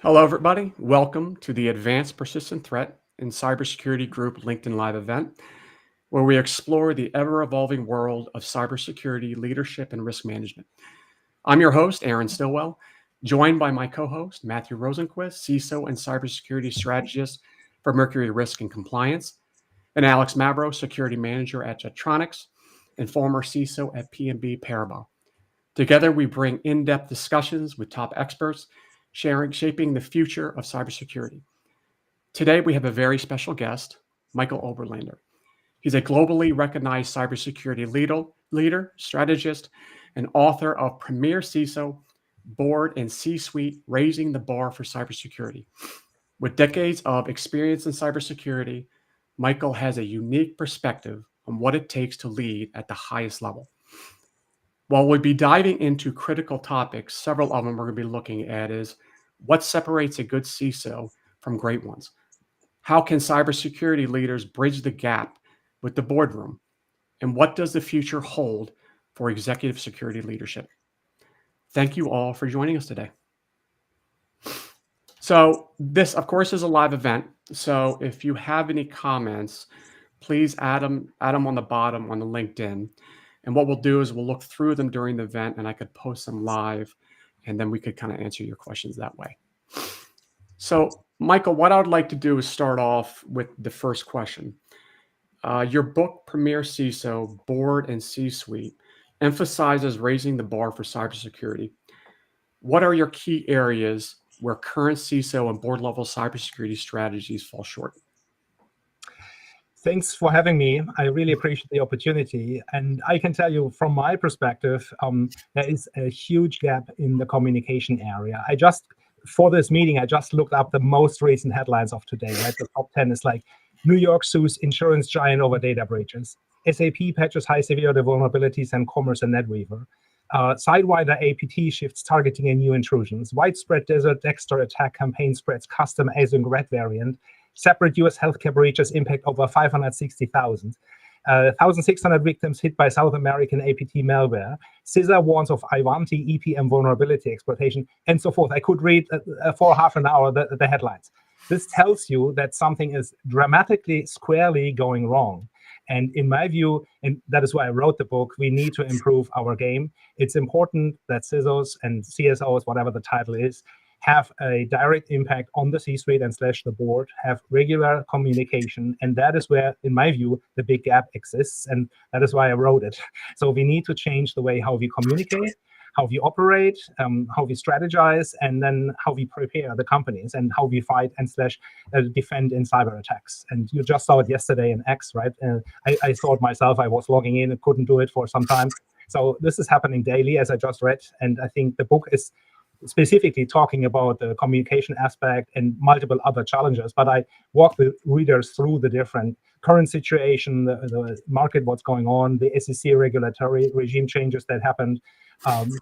Hello, everybody. Welcome to the Advanced Persistent Threat in Cybersecurity Group LinkedIn Live event, where we explore the ever-evolving world of cybersecurity leadership and risk management. I'm your host, Aaron Stillwell, joined by my co-host, Matthew Rosenquist, CISO and Cybersecurity Strategist for Mercury Risk and Compliance, and Alex Mavro, Security Manager at Jetronics and former CISO at P&B Paribas. Together, we bring in-depth discussions with top experts, shaping the future of cybersecurity. Today, we have a very special guest, Michael Oberlander. He's a globally recognized cybersecurity leader, strategist, and author of Premier CISO, Board and C-Suite, Raising the Bar for Cybersecurity. With decades of experience in cybersecurity, Michael has a unique perspective on what it takes to lead at the highest level. While we'll be diving into critical topics, several of them we're going to be looking at is what separates a good CISO from great ones? How can cybersecurity leaders bridge the gap with the boardroom? And what does the future hold for executive security leadership? Thank you all for joining us today. So this, of course, is a live event. So if you have any comments, please add them on the bottom on the LinkedIn. And what we'll do is we'll look through them during the event and I could post them live and then we could kind of answer your questions that way. So Michael, what I would like to do is start off with the first question. Your book, Premier CISO, Board and C-Suite, emphasizes raising the bar for cybersecurity. What are your key areas where current CISO and board level cybersecurity strategies fall short? Thanks for having me. I really appreciate the opportunity. And I can tell you from my perspective, there is a huge gap in the communication area. For this meeting, I just looked up the most recent headlines of today, right? The top 10 is like New York sues insurance giant over data breaches. SAP patches high severity vulnerabilities and Commerce and NetWeaver. Sidewinder APT shifts targeting and new intrusions. Widespread Desert Dexter attack campaign spreads custom async red variant. Separate US healthcare breaches impact over 560,000. 1,600 victims hit by South American APT malware. CISA warns of Ivanti EPM vulnerability exploitation, and so forth. I could read for half an hour the headlines. This tells you that something is dramatically, squarely going wrong. And in my view, and that is why I wrote the book, we need to improve our game. It's important that CISOs and CSOs, whatever the title is, have a direct impact on the C-suite and / the board, have regular communication. And that is where, in my view, the big gap exists. And that is why I wrote it. So we need to change the way how we communicate, how we operate, how we strategize, and then how we prepare the companies and how we fight and / defend in cyber attacks. And you just saw it yesterday in X, right? I saw it myself. I was logging in and couldn't do it for some time. So this is happening daily, as I just read. And I think the book is specifically talking about the communication aspect and multiple other challenges, but I walk the readers through the different current situation, the market, what's going on, the SEC regulatory regime changes that happened,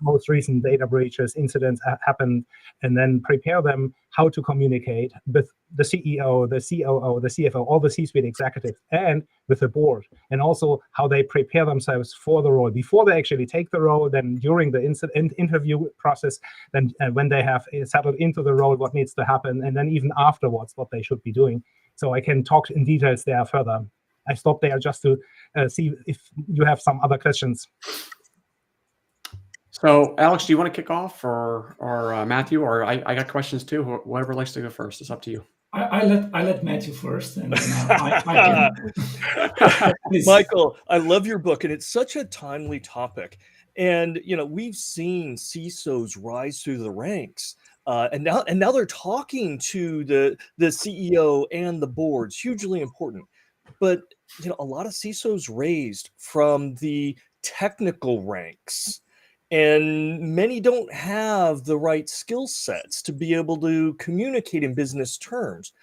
most recent data breaches, incidents happened, and then prepare them how to communicate with the CEO, the COO, the CFO, all the C-suite executives, and with the board, and also how they prepare themselves for the role before they actually take the role, then during the interview process, then when they have settled into the role, what needs to happen, and then even afterwards, what they should be doing. So I can talk in details there further. I stopped there just to see if you have some other questions. So, Alex, do you want to kick off, or Matthew, or I got questions too? Whoever likes to go first, it's up to you. I let Matthew first, and then I can. Michael, I love your book, and it's such a timely topic. And we've seen CISOs rise through the ranks, and now they're talking to the CEO and the boards. Hugely important. But a lot of CISOs raised from the technical ranks. And many don't have the right skill sets to be able to communicate in business terms.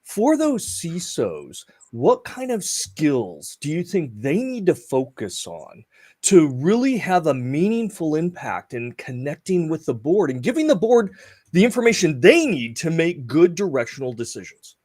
For those CISOs, what kind of skills do you think they need to focus on to really have a meaningful impact in connecting with the board and giving the board the information they need to make good directional decisions?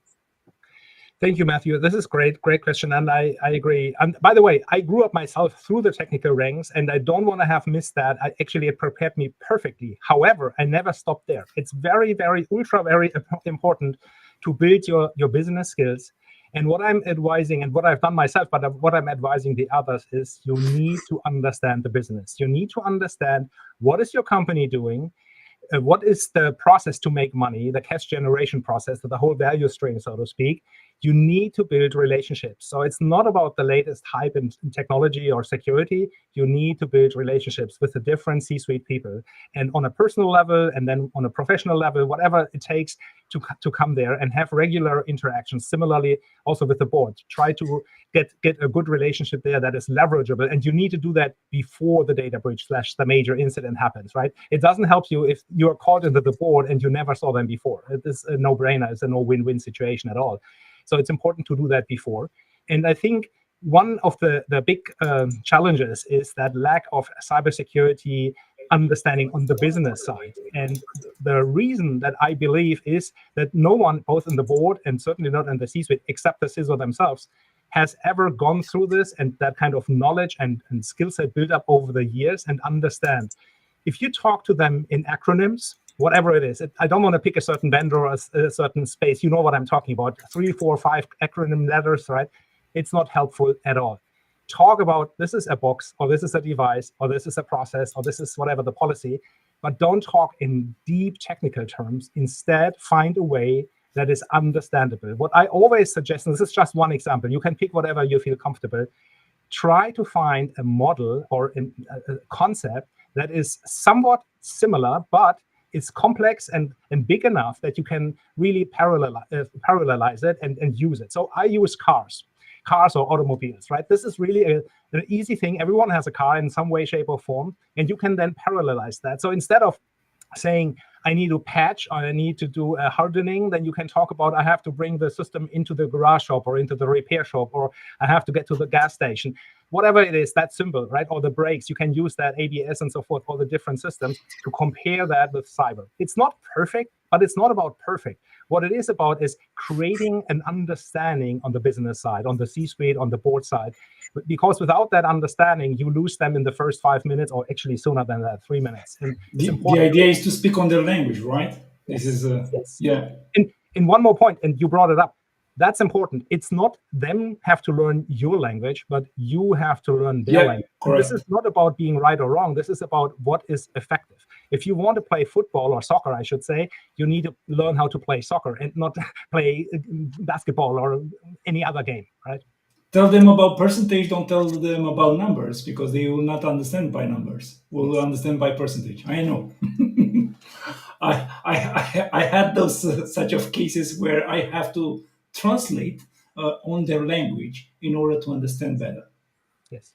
Thank you, Matthew. This is great question, and I agree. And by the way, I grew up myself through the technical ranks, and I don't want to have missed that. It prepared me perfectly. However, I never stopped there. It's very, very, very important to build your business skills. And what I'm advising, and what I've done myself, but what I'm advising the others is you need to understand the business. You need to understand what is your company doing, what is the process to make money, the cash generation process, the whole value stream, so to speak. You need to build relationships. So it's not about the latest hype in technology or security. You need to build relationships with the different C-suite people, and on a personal level, and then on a professional level, whatever it takes to come there and have regular interactions. Similarly, also with the board, try to get a good relationship there that is leverageable. And you need to do that before the data breach / the major incident happens, right? It doesn't help you if you're called into the board and you never saw them before. It is a no-brainer. It's a no-win-win situation at all. So it's important to do that before. And I think one of the big challenges is that lack of cybersecurity understanding on the business side. And the reason that I believe is that no one, both in the board and certainly not in the C-suite, except the CISO themselves, has ever gone through this and that kind of knowledge and skill set built up over the years and understand. If you talk to them in acronyms, whatever it is, I don't want to pick a certain vendor or a certain space. You know what I'm talking about. 3, 4, 5 acronym letters, right? It's not helpful at all. Talk about this is a box, or this is a device, or this is a process, or this is whatever the policy, but don't talk in deep technical terms. Instead, find a way that is understandable. What I always suggest, and this is just one example, you can pick whatever you feel comfortable, try to find a model or a concept that is somewhat similar, but it's complex and big enough that you can really parallelize it and use it. So I use cars or automobiles, right? This is really an easy thing. Everyone has a car in some way, shape, or form, and you can then parallelize that. So instead of saying, I need to patch or I need to do a hardening, then you can talk about, I have to bring the system into the garage shop or into the repair shop, or I have to get to the gas station. Whatever it is, that symbol, right? Or the brakes, you can use that ABS and so forth, all the different systems to compare that with cyber. It's not perfect, but it's not about perfect. What it is about is creating an understanding on the business side, on the C-suite, on the board side. Because without that understanding, you lose them in the first 5 minutes, or actually sooner than that, 3 minutes. And the idea is to speak on their language, right? Yes. This is yes. Yeah. And one more point, and you brought it up. That's important. It's not them have to learn your language, but you have to learn their language. This is not about being right or wrong. This is about what is effective. If you want to play football or soccer, I should say, you need to learn how to play soccer and not play basketball or any other game, right? Tell them about percentage, don't tell them about numbers, because they will not understand by numbers. Will understand by percentage. I know. I had those such of cases where I have to translate on their language in order to understand better. Yes.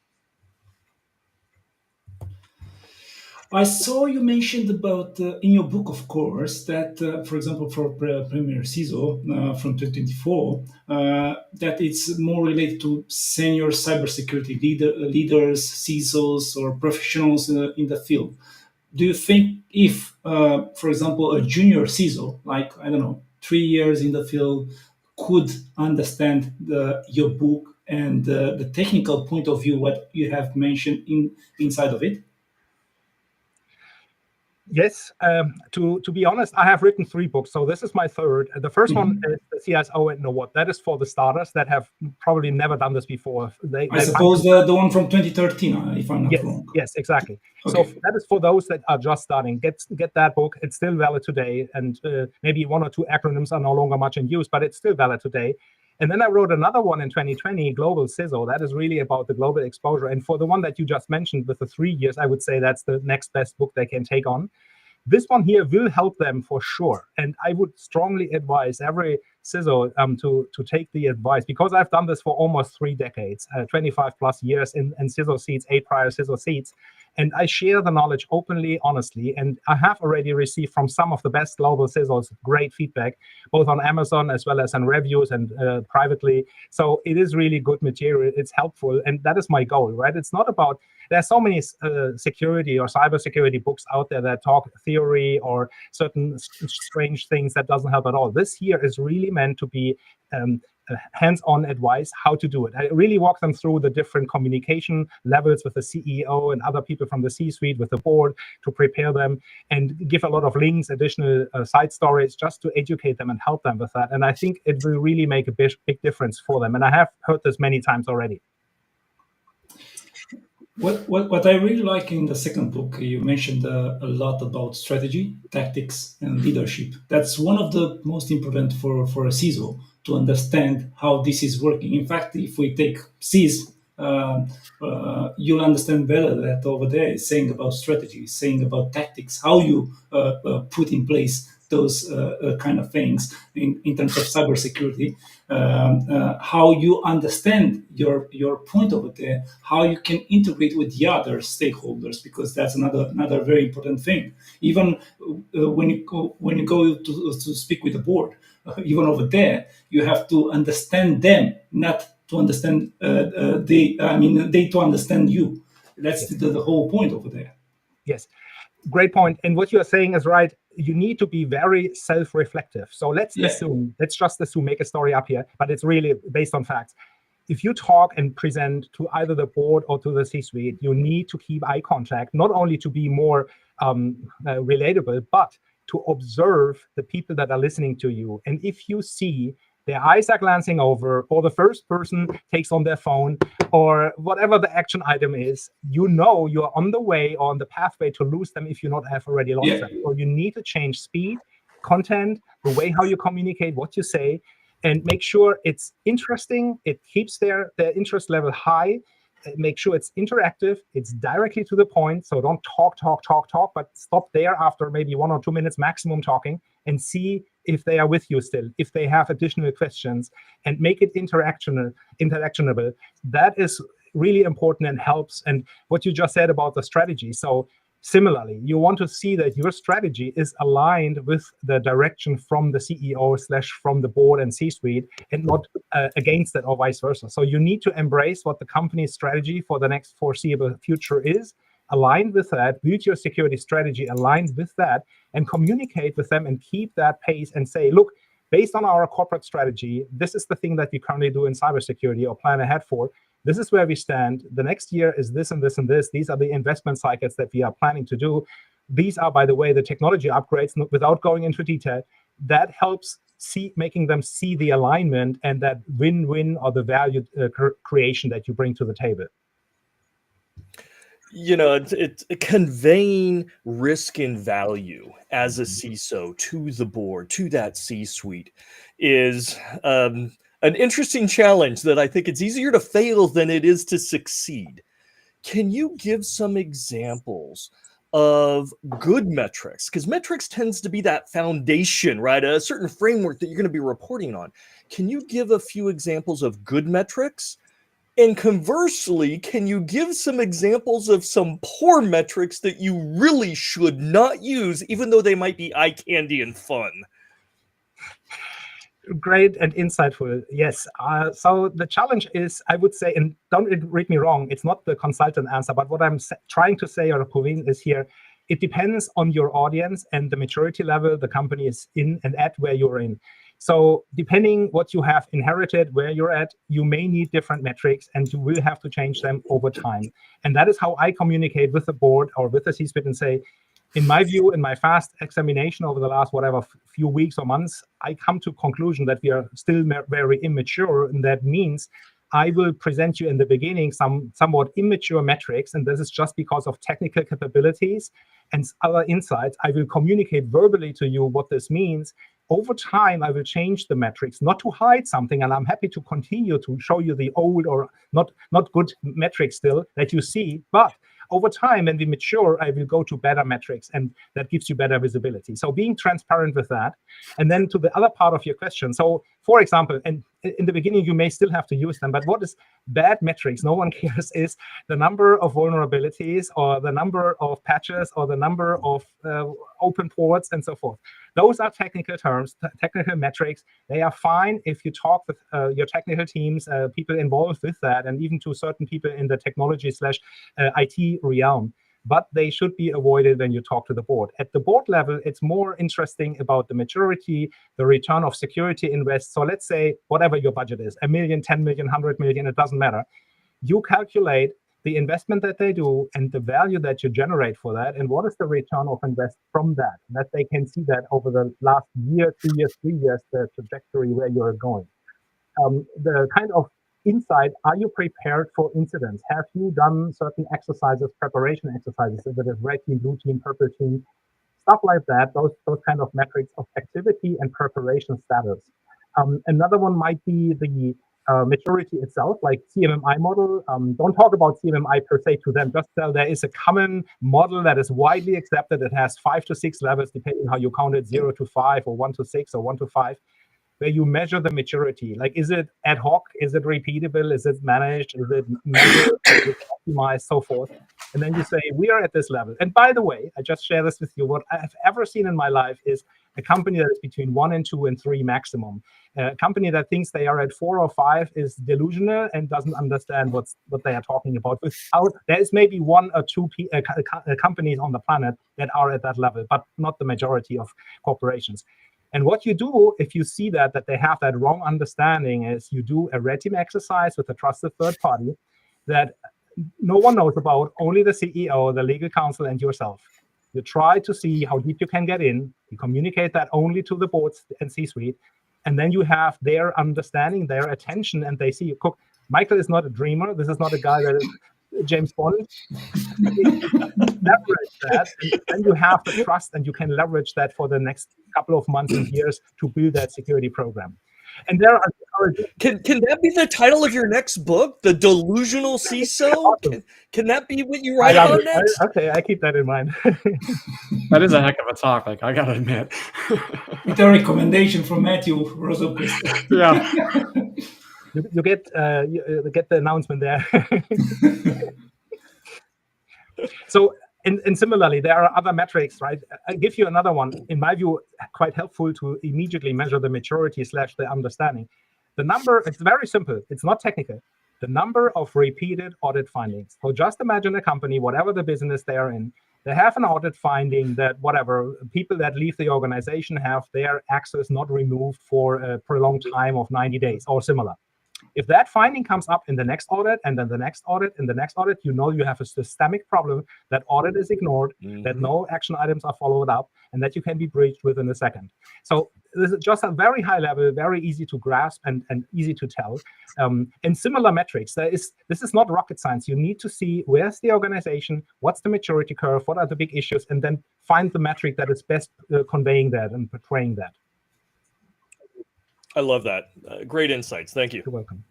I saw you mentioned about in your book, of course, that for example, for Premier CISO from 2024, that it's more related to senior cybersecurity leaders, CISOs, or professionals in the field. Do you think if, for example, a junior CISO, like, I don't know, 3 years in the field, could understand your book and the technical point of view, what you have mentioned inside of it? Yes, to be honest, I have written 3 books, so this is my third. The first one is the CISO and what. That is for the starters that have probably never done this before. I suppose the one from 2013, if I'm not wrong. Yes, exactly. Okay. So that is for those that are just starting. Get that book. It's still valid today, and maybe 1 or 2 acronyms are no longer much in use, but it's still valid today. And then I wrote another one in 2020, Global CISO. That is really about the global exposure. And for the one that you just mentioned with the 3 years, I would say that's the next best book they can take on. This one here will help them for sure. And I would strongly advise every CISO to take the advice, because I've done this for almost 3 decades, 25 plus years in CISO seats, 8 prior CISO seats. And I share the knowledge openly, honestly, and I have already received from some of the best global CISOs great feedback, both on Amazon as well as on reviews and privately. So it is really good material. It's helpful, and that is my goal, right? It's not about, there's so many security or cybersecurity books out there that talk theory or certain strange things that doesn't help at all. This here is really meant to be hands-on advice how to do it. I really walk them through the different communication levels with the CEO and other people from the C-suite, with the board, to prepare them, and give a lot of links, additional side stories, just to educate them and help them with that. And I think it will really make a big difference for them. And I have heard this many times already. What I really like in the second book, you mentioned a lot about strategy, tactics, and leadership. That's one of the most important for a CISO, to understand how this is working. In fact, if we take CIS, you'll understand better that over there is saying about strategy, saying about tactics, how you put in place those kind of things in terms of cybersecurity, how you understand your point over there, how you can integrate with the other stakeholders, because that's another very important thing. Even when you go to speak with the board, even over there, you have to understand them, not to understand they to understand you. That's the whole point over there. Yes. Great point. And what you are saying is right. You need to be very self-reflective. So let's just assume, make a story up here, but it's really based on facts. If you talk and present to either the board or to the C-suite, you need to keep eye contact, not only to be more relatable, but to observe the people that are listening to you. And if you see their eyes are glancing over, or the first person takes on their phone, or whatever the action item is, you know you're on the way or on the pathway to lose them if you not have already lost them. So you need to change speed, content, the way how you communicate, what you say, and make sure it's interesting, it keeps their interest level high, make sure it's interactive, it's directly to the point, so don't talk, but stop there after maybe 1 or 2 minutes maximum talking, and see if they are with you still, if they have additional questions, and make it interactionable. That is really important and helps. And what you just said about the strategy, so similarly, you want to see that your strategy is aligned with the direction from the CEO / from the board and C-suite, and not against it, or vice versa. So you need to embrace what the company's strategy for the next foreseeable future is, aligned with that, build your security strategy aligned with that, and communicate with them and keep that pace and say, look, based on our corporate strategy, this is the thing that we currently do in cybersecurity or plan ahead for. This is where we stand. The next year is this and this and this. These are the investment cycles that we are planning to do. These are, by the way, the technology upgrades, without going into detail. That helps making them see the alignment and that win-win, or the value creation that you bring to the table. You know, it's conveying risk and value as a CISO to the board, to that C-suite, is an interesting challenge that I think it's easier to fail than it is to succeed. Can you give some examples of good metrics? Because metrics tends to be that foundation, right? A certain framework that you're going to be reporting on. Can you give a few examples of good metrics? And conversely, can you give some examples of some poor metrics that you really should not use, even though they might be eye candy and fun? Great and insightful. Yes. So the challenge is, I would say, and don't read me wrong, it's not the consultant answer, but what I'm trying to say, or Praveen, is here, it depends on your audience and the maturity level the company is in and at where you're in. So depending what you have inherited, where you're at, you may need different metrics, and you will have to change them over time. And that is how I communicate with the board or with the C-suite and say, in my view, in my fast examination over the last few weeks or months, I come to conclusion that we are still very immature, and that means I will present you in the beginning somewhat immature metrics, and this is just because of technical capabilities and other insights. I will communicate verbally to you what this means. Over time, I will change the metrics, not to hide something, and I'm happy to continue to show you the old or not good metrics still that you see, but over time, when we mature, I will go to better metrics, and that gives you better visibility. So being transparent with that. And then to the other part of your question. So for example, and in the beginning, you may still have to use them, but what is bad metrics? No one cares is the number of vulnerabilities, or the number of patches, or the number of open ports, and so forth. Those are technical terms, technical metrics. They are fine if you talk with your technical teams, people involved with that, and even to certain people in the technology / IT realm. but they should be avoided when you talk to the board. At the board level, it's more interesting about the maturity, the return of security invest. So let's say whatever your budget is, 1 million, 10 million, 100 million, it doesn't matter. You calculate the investment that they do and the value that you generate for that, and what is the return of invest from that, that they can see that over the last year, 2 years, 3 years, the trajectory where you're going. The kind of insight, are you prepared for incidents? Have you done certain exercises, preparation exercises, if it is red team, blue team, purple team, stuff like that, those kind of metrics of activity and preparation status. Another one might be the maturity itself, like CMMI model. Don't talk about CMMI per se to them, just tell there is a common model that is widely accepted. It has 5 to 6 levels, depending how you count it, 0 to 5 or 1 to 6 or 1 to 5. Where you measure the maturity. Like, is it ad hoc? Is it repeatable? Is it managed? Is it measured? Is it optimized? So forth. And then you say, we are at this level. And by the way, I just share this with you. What I've ever seen in my life is a company that is between 1 and 2 and 3 maximum. A company that thinks they are at 4 or 5 is delusional and doesn't understand what they are talking about. There is maybe 1 or 2 companies on the planet that are at that level, but not the majority of corporations. And what you do, if you see that they have that wrong understanding, is you do a red team exercise with a trusted third party that no one knows about, only the CEO, the legal counsel, and yourself. You try to see how deep you can get in. You communicate that only to the boards and C-suite. And then you have their understanding, their attention, and they see, Michael is not a dreamer. This is not a guy that is James Bond. Leverage that, and then you have the trust, and you can leverage that for the next couple of months and years to build that security program. And there are can that be the title of your next book, The Delusional CISO? Awesome. Can that be what you write about next? Okay, I keep that in mind. That is a heck of a topic, I gotta admit. With a recommendation from Matthew Rosenquist. Yeah. You get the announcement there. So, and similarly, there are other metrics, right? I'll give you another one, in my view, quite helpful to immediately measure the maturity / the understanding. The number, it's very simple. It's not technical. The number of repeated audit findings. So just imagine a company, whatever the business they are in, they have an audit finding that whatever people that leave the organization have their access not removed for a prolonged time of 90 days or similar. If that finding comes up in the next audit, and then the next audit, and the next audit, you know you have a systemic problem, that audit is ignored, that no action items are followed up, and that you can be breached within a second. So this is just a very high level, very easy to grasp and easy to tell. And similar metrics, this is not rocket science. You need to see where's the organization, what's the maturity curve, what are the big issues, and then find the metric that is best conveying that and portraying that. I love that. Great insights. Thank you. You're welcome.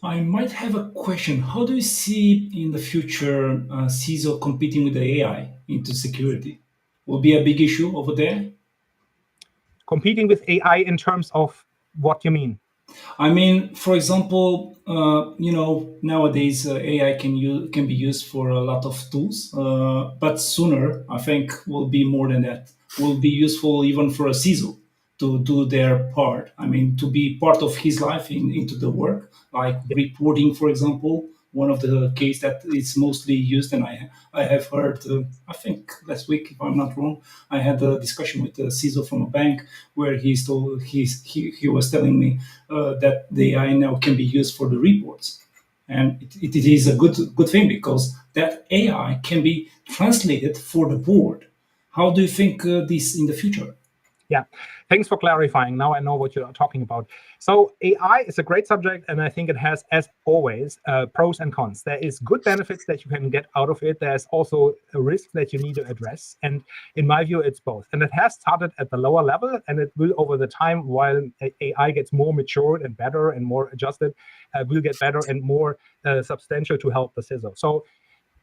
I might have a question. How do you see in the future CISO competing with the AI into security? Will be a big issue over there? Competing with AI in terms of what you mean? I mean, for example, nowadays AI can be used for a lot of tools, but sooner, I think, will be more than that. Will be useful even for a CISO to do their part. I mean, to be part of his life into the work, like reporting, for example. One of the case that is mostly used, and I have heard, I think last week, if I'm not wrong, I had a discussion with a CISO from a bank where he was telling me that the AI now can be used for the reports, and it is a good thing because that AI can be translated for the board. How do you think this in the future? Yeah, thanks for clarifying. Now I know what you're talking about. So AI is a great subject, and I think it has, as always, pros and cons. There is good benefits that you can get out of it. There's also a risk that you need to address. And in my view, it's both. And it has started at the lower level, and it will over the time, while AI gets more matured and better and more adjusted, will get better and more substantial to help the CISO. So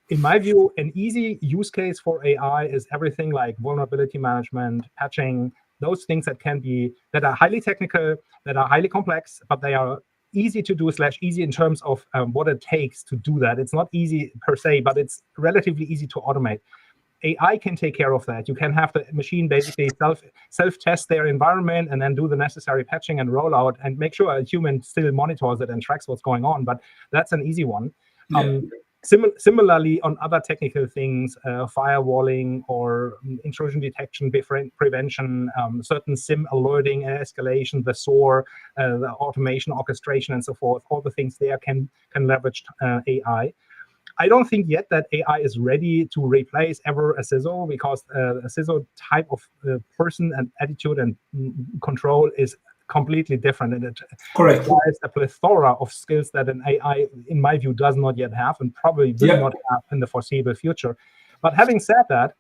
in my view, an easy use case for AI is everything like vulnerability management, patching, those things that are highly technical, that are highly complex, but they are easy to do / easy in terms of what it takes to do that. It's not easy per se, but it's relatively easy to automate. AI can take care of that. You can have the machine basically self-test their environment and then do the necessary patching and rollout and make sure a human still monitors it and tracks what's going on. But that's an easy one. Yeah. Similarly, on other technical things, firewalling or intrusion detection, prevention, certain SIM alerting and escalation, the SOAR, the automation, orchestration, and so forth, all the things there can leverage AI. I don't think yet that AI is ready to replace ever a CISO, because a CISO type of person and attitude and control is completely different, and it requires a plethora of skills that an AI, in my view, does not yet have, and probably will not have in the foreseeable future. But having said that,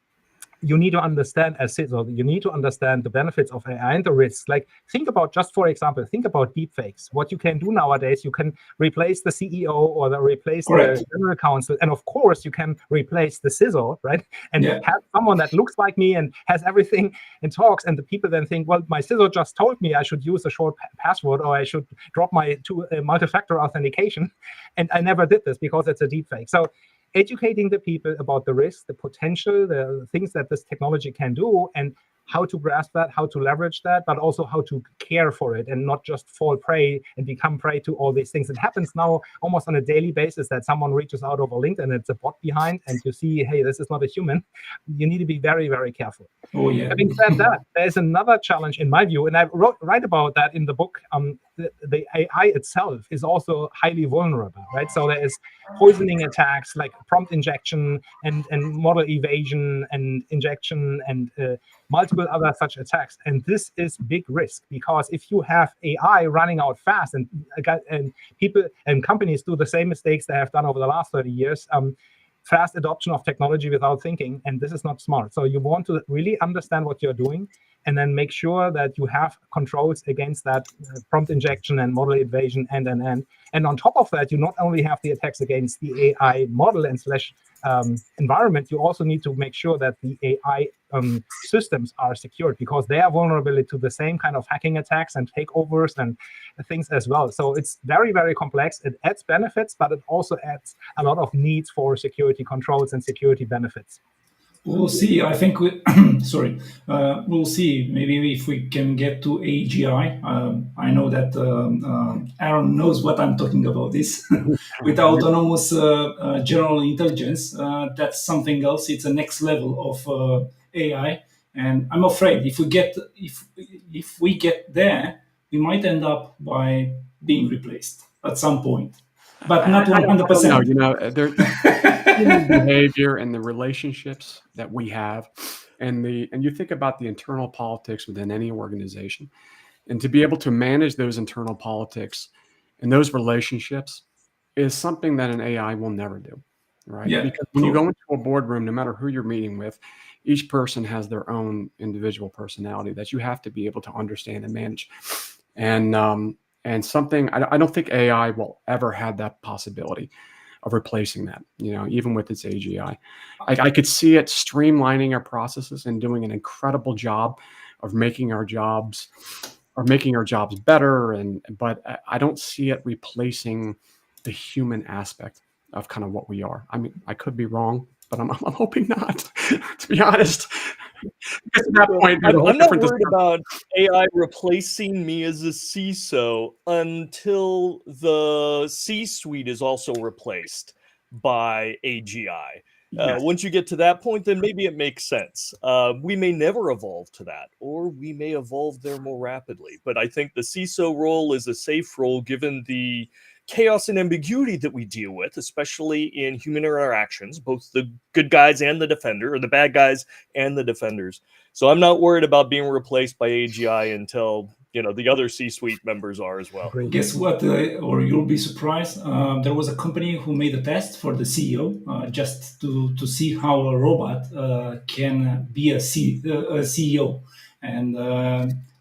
you need to understand as CISO, you need to understand the benefits of AI and the risks. Like, think about, just for example, think about deepfakes. What you can do nowadays, you can replace the CEO or replace the general counsel, and of course, you can replace the CISO, right? And have someone that looks like me and has everything and talks, and the people then think, well, my CISO just told me I should use a short password, or I should drop my multi-factor authentication, and I never did this because it's a deepfake. So educating the people about the risks, the potential, the things that this technology can do, and how to grasp that, how to leverage that, but also how to care for it and not just fall prey and become prey to all these things. It happens now almost on a daily basis that someone reaches out over LinkedIn and it's a bot behind, and you see, hey, this is not a human. You need to be very, very careful. Oh, yeah. Having said that, there's another challenge in my view, and I write about that in the book. The AI itself is also highly vulnerable, right? So there is poisoning attacks like prompt injection and model evasion and injection and multiple other such attacks. And this is big risk, because if you have AI running out fast and people and companies do the same mistakes they have done over the last 30 years, fast adoption of technology without thinking, and this is not smart. So you want to really understand what you're doing, and then make sure that you have controls against that prompt injection and model evasion and. And on top of that, you not only have the attacks against the AI model and / environment, you also need to make sure that the AI systems are secured, because they are vulnerable to the same kind of hacking attacks and takeovers and things as well. So it's very, very complex. It adds benefits, but it also adds a lot of needs for security controls and security benefits. We'll see. I think we'll see. Maybe if we can get to AGI. I know that Aaron knows what I'm talking about. This with autonomous general intelligence. That's something else. It's a next level of AI, and I'm afraid if we get there, we might end up by being replaced at some point, but not 100%. You know, human behavior and the relationships that we have, and you think about the internal politics within any organization, and to be able to manage those internal politics and those relationships is something that an AI will never do, right? Yeah, because when you go into a boardroom, no matter who you're meeting with, each person has their own individual personality that you have to be able to understand and manage. And something I don't think AI will ever have that possibility of replacing that, even with its AGI. I could see it streamlining our processes and doing an incredible job of making our jobs better. But I don't see it replacing the human aspect of kind of what we are. I mean, I could be wrong, but I'm hoping not, to be honest. Because at that point, I'm not worried about AI replacing me as a CISO until the C-suite is also replaced by AGI. Yes. Once you get to that point, then maybe it makes sense. We may never evolve to that, or we may evolve there more rapidly. But I think the CISO role is a safe role given the chaos and ambiguity that we deal with, especially in human interactions, both the good guys and the defender, or the bad guys and the defenders. So I'm not worried about being replaced by AGI until the other C-suite members are as well. Guess what? Or you'll be surprised. There was a company who made a test for the CEO just to see how a robot can be a CEO, and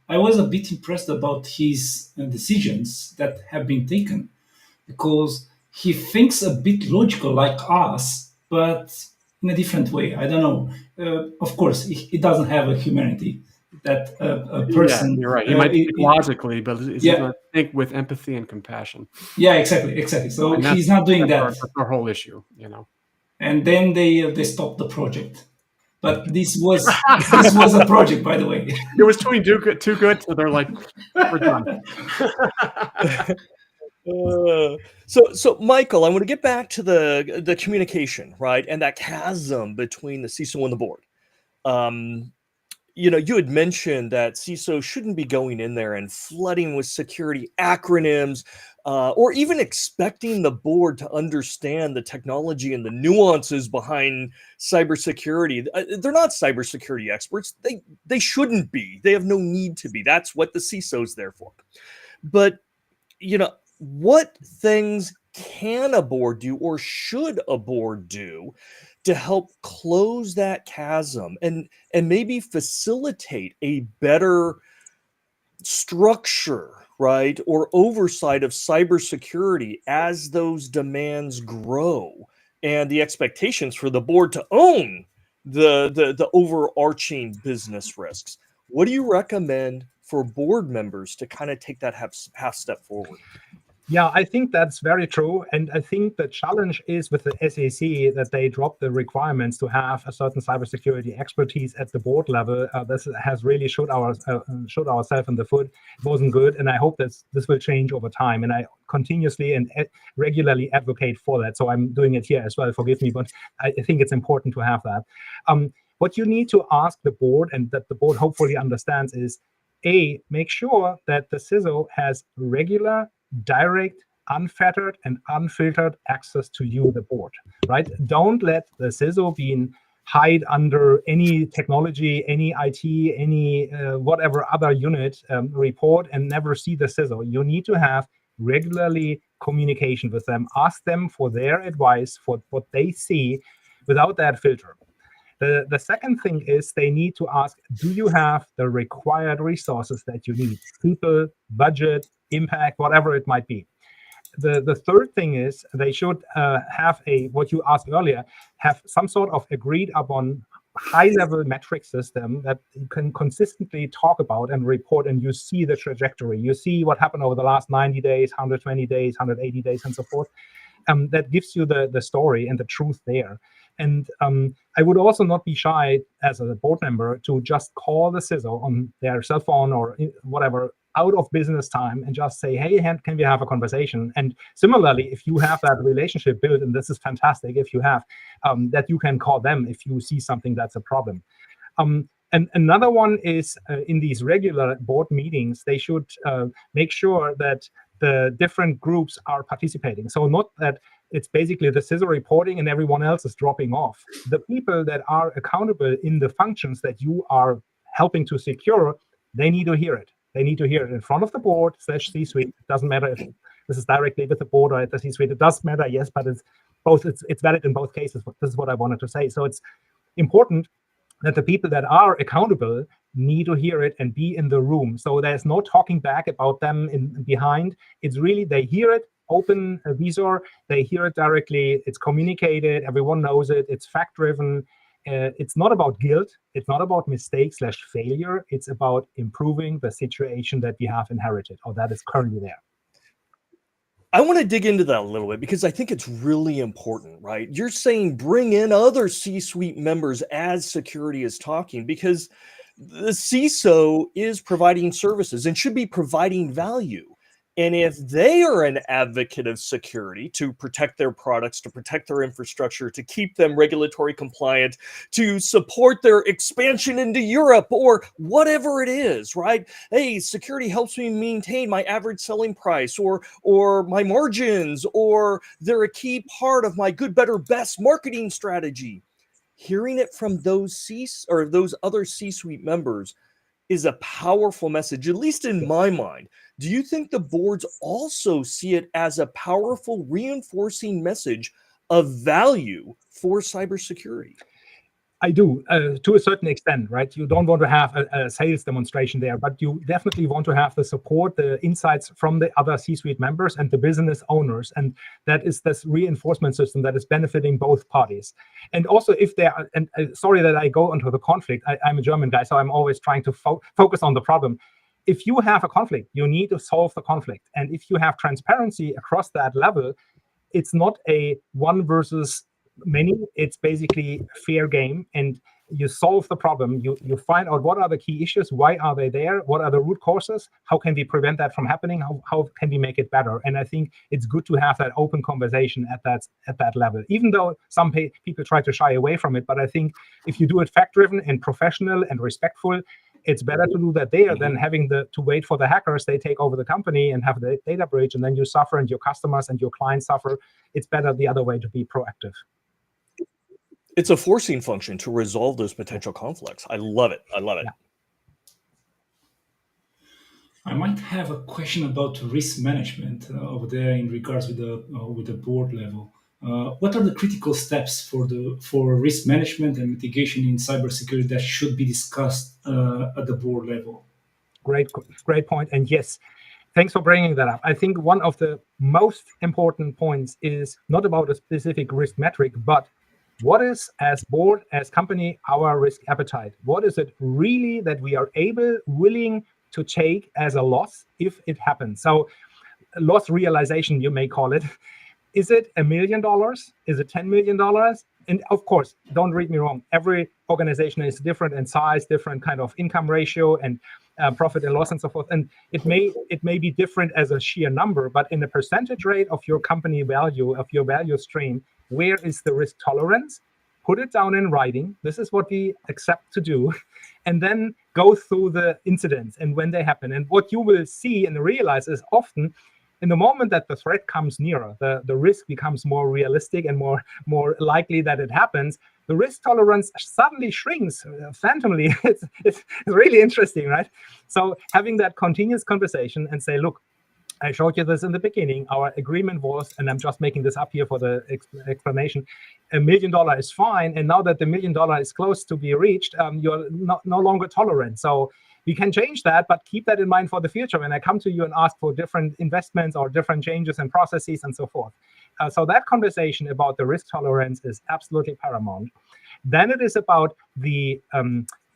I was a bit impressed about his decisions that have been taken, because he thinks a bit logical like us, but in a different way. I don't know. Of course, he doesn't have a humanity that a person. Yeah, you're right. He might think logically, but he's going to think with empathy and compassion. Yeah, exactly. So he's not doing that. That's our whole issue, And then they stopped the project. But this was a project, by the way. It was too good, so they're like, we're done. So Michael, I want to get back to the communication, right, and that chasm between the CISO and the board. You had mentioned that CISO shouldn't be going in there and flooding with security acronyms, or even expecting the board to understand the technology and the nuances behind cybersecurity. They're not cybersecurity experts. They shouldn't be. They have no need to be. That's what the CISO is there for. But what things can a board do, or should a board do, to help close that chasm and maybe facilitate a better structure, right, or oversight of cybersecurity as those demands grow and the expectations for the board to own the overarching business risks? What do you recommend for board members to kind of take that half step forward? Yeah, I think that's very true. And I think the challenge is with the SEC that they dropped the requirements to have a certain cybersecurity expertise at the board level. This has really shot ourselves in the foot. It wasn't good. And I hope that this will change over time. And I continuously and regularly advocate for that. So I'm doing it here as well. Forgive me, but I think it's important to have that. What you need to ask the board, and that the board hopefully understands, is make sure that the CISO has regular, direct, unfettered, and unfiltered access to you, the board, right? Don't let the CISO hide under any technology, any IT, any whatever other unit report and never see the CISO. You need to have regularly communication with them. Ask them for their advice, for what they see, without that filter. The second thing is they need to ask, do you have the required resources that you need? People, budget, impact, whatever it might be. The third thing is they should have what you asked earlier, have some sort of agreed upon high-level metric system that you can consistently talk about and report, and you see the trajectory. You see what happened over the last 90 days, 120 days, 180 days, and so forth. That gives you the story and the truth there. And I would also not be shy as a board member to just call the CISO on their cell phone or whatever out of business time and just say, hey, can we have a conversation? And similarly, if you have that relationship built, and this is fantastic if you have, that you can call them if you see something that's a problem. And another one is in these regular board meetings, they should make sure that the different groups are participating. So not that it's basically the CISO reporting and everyone else is dropping off. The people that are accountable in the functions that you are helping to secure, they need to hear it. They need to hear it in front of the board / C-suite. It doesn't matter if this is directly with the board or at the C-suite. It does matter, yes, but it's both. It's valid in both cases. But this is what I wanted to say. So it's important that the people that are accountable need to hear it and be in the room. So there's no talking back about them behind. It's really they hear it, open a visor, they hear it directly, it's communicated, everyone knows it, it's fact-driven. It's not about guilt, it's not about mistake / failure, it's about improving the situation that we have inherited or that is currently there. I want to dig into that a little bit because I think it's really important, right? You're saying bring in other C-suite members as security is talking, because the CISO is providing services and should be providing value. And if they are an advocate of security to protect their products, to protect their infrastructure, to keep them regulatory compliant, to support their expansion into Europe or whatever it is, right? Hey, security helps me maintain my average selling price or my margins, or they're a key part of my good, better, best marketing strategy. Hearing it from those other C-suite members is a powerful message, at least in my mind. Do you think the boards also see it as a powerful reinforcing message of value for cybersecurity? I do, to a certain extent, right? You don't want to have a sales demonstration there, but you definitely want to have the support, the insights from the other C-suite members and the business owners. And that is this reinforcement system that is benefiting both parties. And also if there are, and sorry that I go into the conflict, I'm a German guy, so I'm always trying to focus on the problem. If you have a conflict, you need to solve the conflict. And if you have transparency across that level, it's not a one versus many, it's basically fair game. And you solve the problem, you find out what are the key issues, why are they there, what are the root causes, how can we prevent that from happening, how can we make it better. And I think it's good to have that open conversation at that level, even though some people try to shy away from it. But I think if you do it fact-driven and professional and respectful, it's better to do that there than having to wait for the hackers. They take over the company and have the data breach, and then you suffer and your customers and your clients suffer. It's better the other way, to be proactive. It's a forcing function to resolve those potential conflicts. I love it. I love it. Yeah. I might have a question about risk management over there in regards with the board level. What are the critical steps for risk management and mitigation in cybersecurity that should be discussed at the board level? Great point. And yes, thanks for bringing that up. I think one of the most important points is not about a specific risk metric, but what is, as board, as company, our risk appetite? What is it really that we are willing to take as a loss if it happens? So loss realization, you may call it. Is it $1 million? Is it $10 million? And of course, don't read me wrong. Every organization is different in size, different kind of income ratio and profit and loss and so forth. And it may be different as a sheer number, but in the percentage rate of your company value, of your value stream, where is the risk tolerance? Put it down in writing. This is what we accept to do. And then go through the incidents and when they happen. And what you will see and realize is often in the moment that the threat comes nearer, the risk becomes more realistic and more likely that it happens, the risk tolerance suddenly shrinks phantomly. It's really interesting, right? So having that continuous conversation and say, look, I showed you this in the beginning. Our agreement was, and I'm just making this up here for the explanation, $1 million is fine. And now that the $1 million is close to be reached, you're no longer tolerant. So we can change that, but keep that in mind for the future when I come to you and ask for different investments or different changes and processes and so forth. So that conversation about the risk tolerance is absolutely paramount. Then it is about the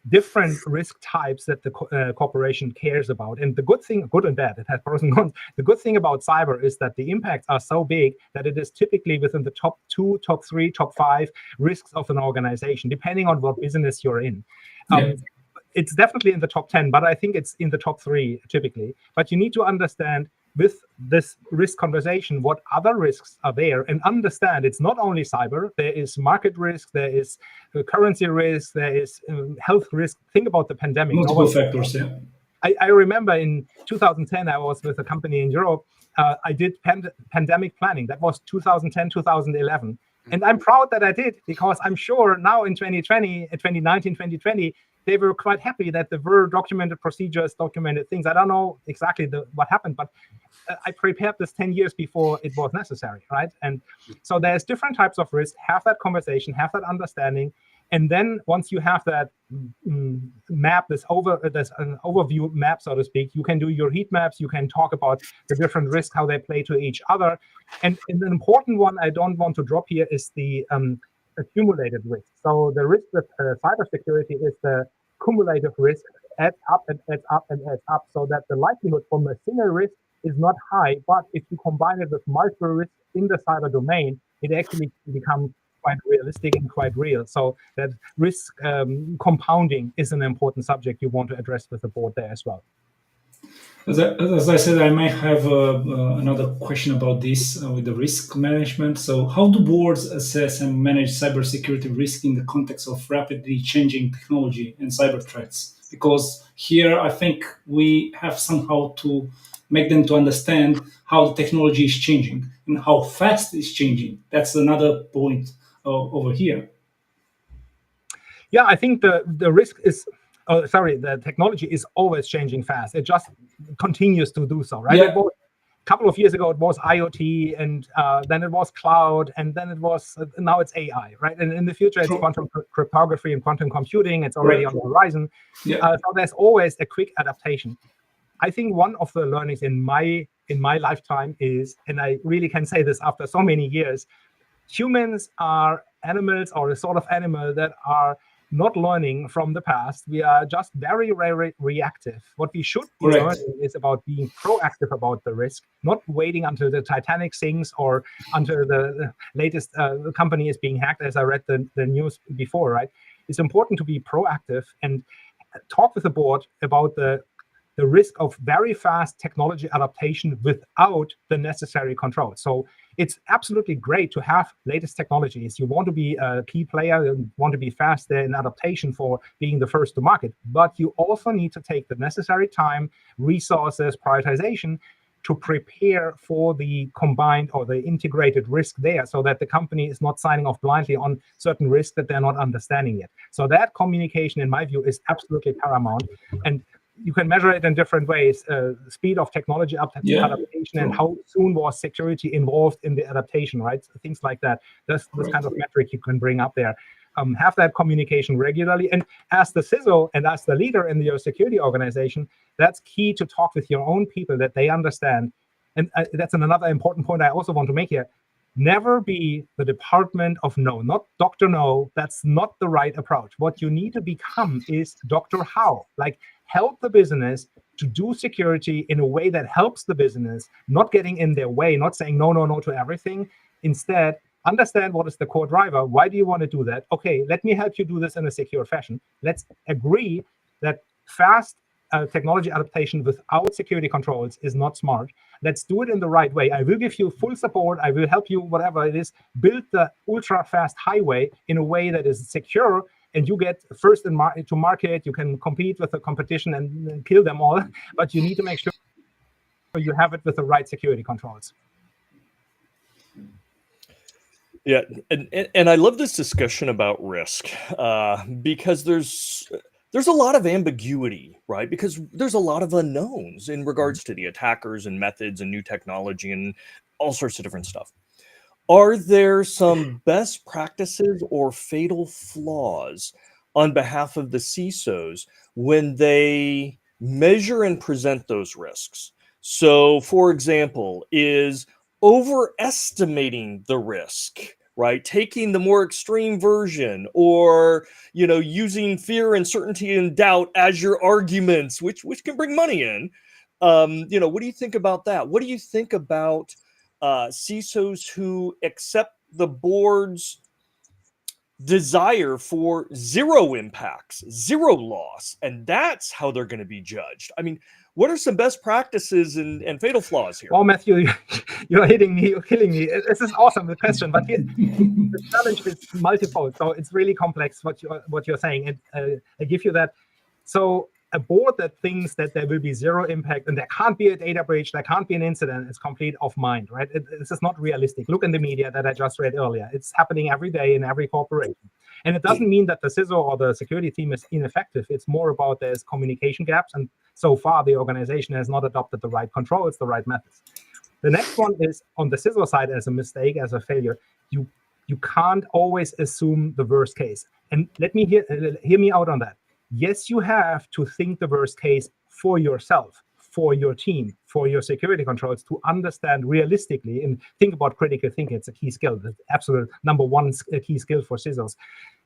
different risk types that the corporation cares about. And the good thing, good and bad, it has pros and cons. The good thing about cyber is that the impacts are so big that it is typically within the top 2, top 3, top 5 risks of an organization, depending on what business you're in. It's definitely in the top 10, but I think it's in the top 3 typically. But you need to understand with this risk conversation what other risks are there and understand it's not only cyber. There is market risk, there is currency risk, there is health risk. Think about the pandemic. Multiple factors, yeah. I remember in 2010, I was with a company in Europe. I did pandemic planning. That was 2010, 2011. And I'm proud that I did, because I'm sure now in 2020, 2019, 2020, they were quite happy that there were documented procedures, documented things. I don't know exactly what happened, but I prepared this 10 years before it was necessary, right? And so there's different types of risk. Have that conversation, have that understanding. And then once you have that map, this an overview map, so to speak, you can do your heat maps. You can talk about the different risks, how they play to each other. And an important one I don't want to drop here is the accumulated risk. So the risk with cybersecurity is the cumulative risk, adds up and adds up and adds up, so that the likelihood from a single risk is not high. But if you combine it with multiple risks in the cyber domain, it actually becomes quite realistic and quite real. So that risk compounding is an important subject you want to address with the board there as well. As I said, I might have another question about this with the risk management. So how do boards assess and manage cybersecurity risk in the context of rapidly changing technology and cyber threats? Because here I think we have somehow to make them to understand how the technology is changing and how fast it's changing. That's another point over here. Yeah, I think the risk is, the technology is always changing fast. It just continues to do so, right? Yeah. A couple of years ago, it was IoT, and then it was cloud, and then it was, now it's AI, right? And in the future, it's quantum cryptography and quantum computing. It's already on the horizon. Yeah. So there's always a quick adaptation. I think one of the learnings in my lifetime is, and I really can say this after so many years, humans are animals, or a sort of animal that are not learning from the past. We are just very, very reactive. What we should be learning is about being proactive about the risk, not waiting until the Titanic sinks or until the latest company is being hacked, as I read the news before, right? it's important to be proactive and talk with the board about the risk of very fast technology adaptation without the necessary control. So it's absolutely great to have latest technologies. You want to be a key player and want to be fast there in adaptation for being the first to market, but you also need to take the necessary time, resources, prioritization to prepare for the combined or the integrated risk there, so that the company is not signing off blindly on certain risks that they're not understanding yet. So that communication, in my view, is absolutely paramount. And you can measure it in different ways. Speed of technology adaptation, and how soon was security involved in the adaptation, right? Things like that. That's this kind of metric you can bring up there. Have that communication regularly. And as the CISO and as the leader in your security organization, that's key to talk with your own people, that they understand. And that's another important point I also want to make here. Never be the department of no, not Dr. No. That's not the right approach. What you need to become is Dr. How. Like, help the business to do security in a way that helps the business, not getting in their way, not saying no, no, no to everything. Instead, understand what is the core driver. Why do you want to do that? Okay, let me help you do this in a secure fashion. Let's agree that fast technology adaptation without security controls is not smart. Let's do it in the right way. I will give you full support. I will help you, whatever it is. Build the ultra-fast highway in a way that is secure, and you get first to market. You can compete with the competition and kill them all, but you need to make sure you have it with the right security controls. Yeah, and I love this discussion about risk because there's a lot of ambiguity, right? Because there's a lot of unknowns in regards to the attackers and methods and new technology and all sorts of different stuff. Are there some best practices or fatal flaws on behalf of the CISOs when they measure and present those risks? So, for example, is overestimating the risk, right? Taking the more extreme version, or, using fear, uncertainty, and doubt as your arguments, which can bring money in. What do you think about that? What do you think about CISOs who accept the board's desire for zero impacts, zero loss, and that's how they're going to be judged? I mean, what are some best practices and fatal flaws here? Well, Matthew, you're hitting me, you're killing me. This is awesome, the question, but here, the challenge is multiple. So it's really complex what you're saying. And I give you that. So a board that thinks that there will be zero impact and there can't be a data breach, there can't be an incident, is complete off mind, right? This is not realistic. Look in the media that I just read earlier. It's happening every day in every corporation. And it doesn't mean that the CISO or the security team is ineffective. It's more about there's communication gaps. And so far, the organization has not adopted the right controls, the right methods. The next one is on the CISO side as a mistake, as a failure. You can't always assume the worst case. And let me hear me out on that. Yes, you have to think the worst case for yourself, for your team, for your security controls, to understand realistically and think about critical thinking. It's a key skill, the absolute number one key skill for CISOs.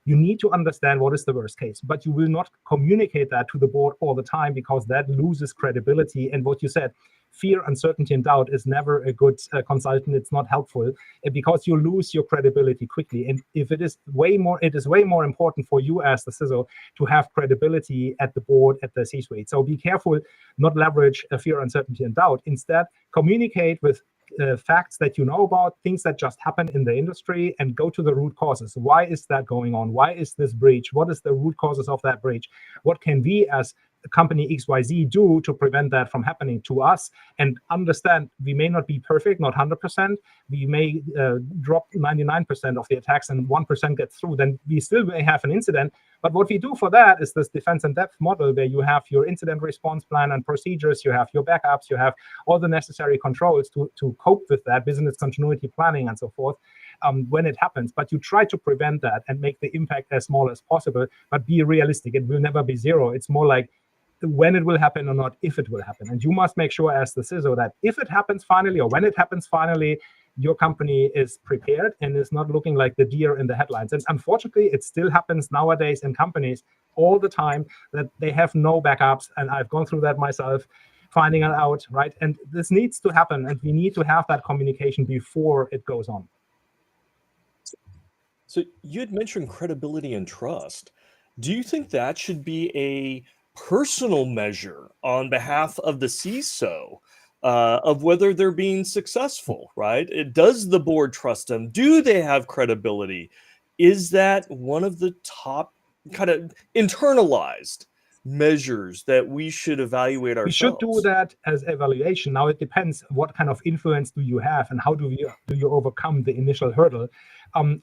You need to understand what is the worst case, but you will not communicate that to the board all the time, because that loses credibility. And what you said, fear, uncertainty, and doubt is never a good consultant. It's not helpful, because you lose your credibility quickly. And if it is way more important for you as the CISO to have credibility at the board, at the C-suite. So be careful, not leverage fear, uncertainty, and doubt. Instead, communicate with facts that you know about, things that just happen in the industry, and go to the root causes. Why is that going on? Why is this breach? What is the root causes of that breach? What can we as company XYZ do to prevent that from happening to us? And understand we may not be perfect, not 100%. We may drop 99% of the attacks and 1% gets through. Then we still may have an incident. But what we do for that is this defense in depth model, where you have your incident response plan and procedures, you have your backups, you have all the necessary controls to cope with that, business continuity planning and so forth, when it happens. But you try to prevent that and make the impact as small as possible, but be realistic. It will never be zero. It's more like when it will happen or not if it will happen. And you must make sure as the CISO that if it happens finally, or when it happens finally, your company is prepared and is not looking like the deer in the headlines. And unfortunately, it still happens nowadays in companies all the time that they have no backups. And I've gone through that myself, finding it out, right? And this needs to happen. And we need to have that communication before it goes on. So you had mentioned credibility and trust. do you think that should be a personal measure on behalf of the CISO of whether they're being successful, right? Does the board trust them? Do they have credibility? Is that one of the top kind of internalized measures that we should evaluate We should do ourselves? that as evaluation. Now it depends what kind of influence do you have and how do you overcome the initial hurdle.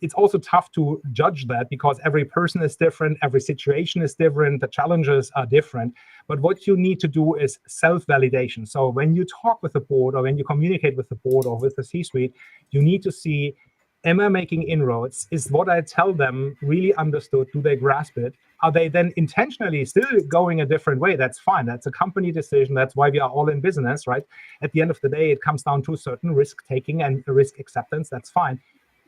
It's also tough to judge that because every person is different, every situation is different, the challenges are different. But what you need to do is self-validation. So when you talk with the board or when you communicate with the board or with the C-suite, you need to see, am I making inroads? Is what I tell them really understood? Do they grasp it? Are they then intentionally still going a different way? That's fine. That's a company decision. That's why we are all in business, right? At the end of the day, it comes down to certain risk taking and risk acceptance. That's fine.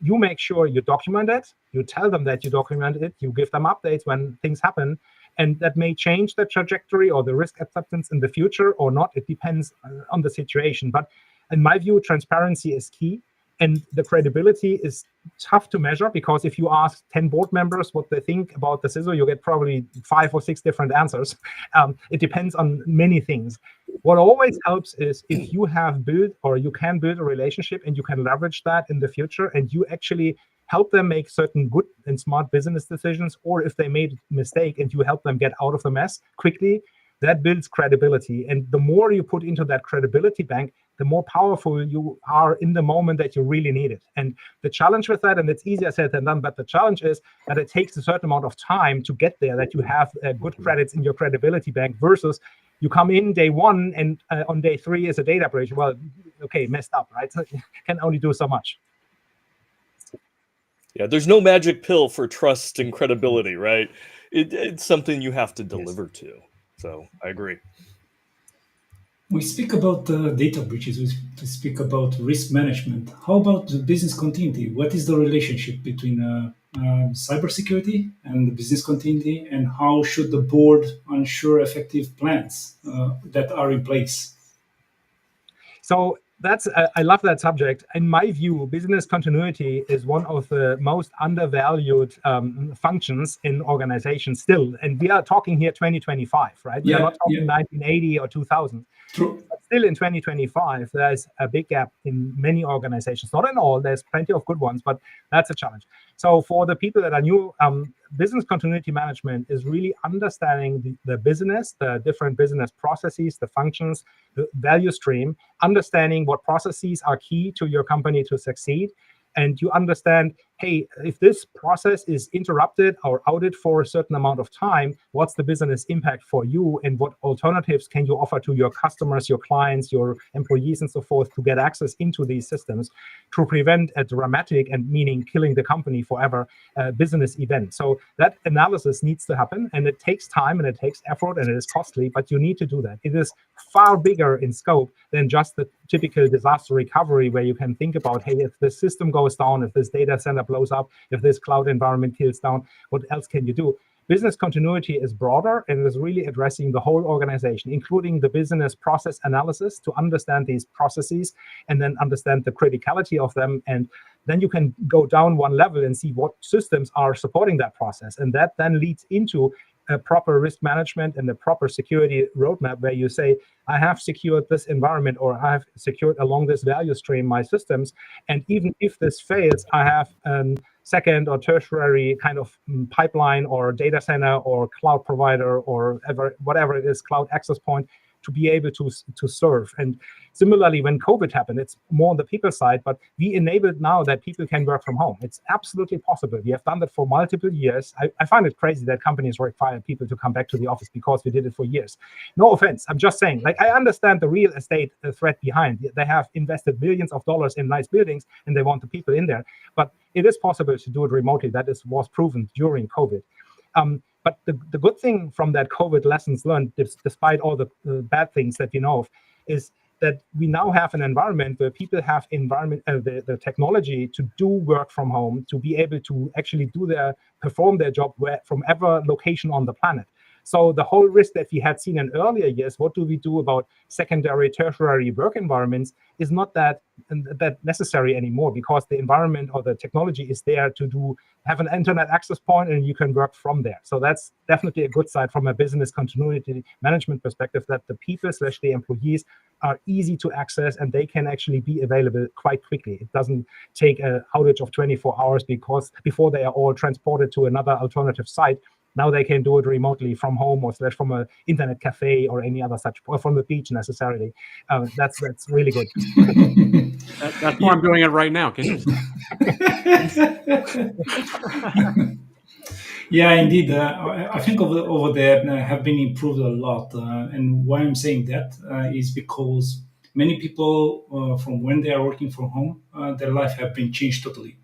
You make sure you document it. You tell them that you document it. You give them updates when things happen. And that may change the trajectory or the risk acceptance in the future or not. It depends on the situation. But in my view, transparency is key. And the credibility is tough to measure because if you ask 10 board members what they think about the CISO, you get probably 5 or 6 different answers. It depends on many things. What always helps is if you have built or you can build a relationship and you can leverage that in the future and you actually help them make certain good and smart business decisions, or if they made a mistake and you help them get out of the mess quickly, that builds credibility. And the more you put into that credibility bank, the more powerful you are in the moment that you really need it. And the challenge with that, and it's easier said than done, but the challenge is that it takes a certain amount of time to get there, that you have good credits in your credibility bank versus you come in day one and on day 3 is a data breach. Well, okay, messed up, right? So you can only do so much. Yeah, there's no magic pill for trust and credibility, right? It's something you have to deliver to. So I agree. We speak about data breaches, we speak about risk management. How about the business continuity? What is the relationship between cybersecurity and the business continuity, and how should the board ensure effective plans that are in place? So that's I love that subject. In my view, business continuity is one of the most undervalued functions in organizations still. And we are talking here 2025, right? We are not talking 1980 or 2000. True. But still in 2025, there's a big gap in many organizations. Not in all, there's plenty of good ones, but that's a challenge. So for the people that are new, business continuity management is really understanding the business, the different business processes, the functions, the value stream, understanding what processes are key to your company to succeed. And you understand, hey, if this process is interrupted or outed for a certain amount of time, what's the business impact for you and what alternatives can you offer to your customers, your clients, your employees, and so forth to get access into these systems to prevent a dramatic, and meaning killing the company forever, business event. So that analysis needs to happen, and it takes time and it takes effort and it is costly, but you need to do that. It is far bigger in scope than just the typical disaster recovery where you can think about, hey, if the system goes down, if this data center blows up, if this cloud environment kills down, what else can you do? Business continuity is broader and is really addressing the whole organization, including the business process analysis to understand these processes and then understand the criticality of them. And then you can go down one level and see what systems are supporting that process. And that then leads into a proper risk management and a proper security roadmap where you say, I have secured this environment or I have secured along this value stream my systems. And even if this fails, I have second or tertiary kind of pipeline or data center or cloud provider or whatever it is, cloud access point to be able to serve. And similarly, when COVID happened, it's more on the people side, but we enabled now that people can work from home. It's absolutely possible. We have done that for multiple years. I find it crazy that companies require people to come back to the office because we did it for years. No offense. I'm just saying, like, I understand the real estate threat behind. They have invested millions of dollars in nice buildings and they want the people in there. But it is possible to do it remotely. That was proven during COVID. But the good thing from that COVID lessons learned, despite all the bad things that we know of, is that we now have an environment where people have the technology to do work from home, to be able to actually perform their job from ever location on the planet. So the whole risk that we had seen in earlier years, what do we do about secondary, tertiary work environments, is not that necessary anymore, because the environment or the technology is there to have an internet access point, and you can work from there. So that's definitely a good side from a business continuity management perspective, that the people / the employees are easy to access, and they can actually be available quite quickly. It doesn't take an outage of 24 hours because before they are all transported to another alternative site. Now they can do it remotely from home or / from an internet cafe or any other such, or from the beach necessarily. That's really good. That's why I'm doing it right now. Can you see? Yeah, indeed. I think over there have been improved a lot. And why I'm saying that is because many people, from when they are working from home, their life have been changed totally.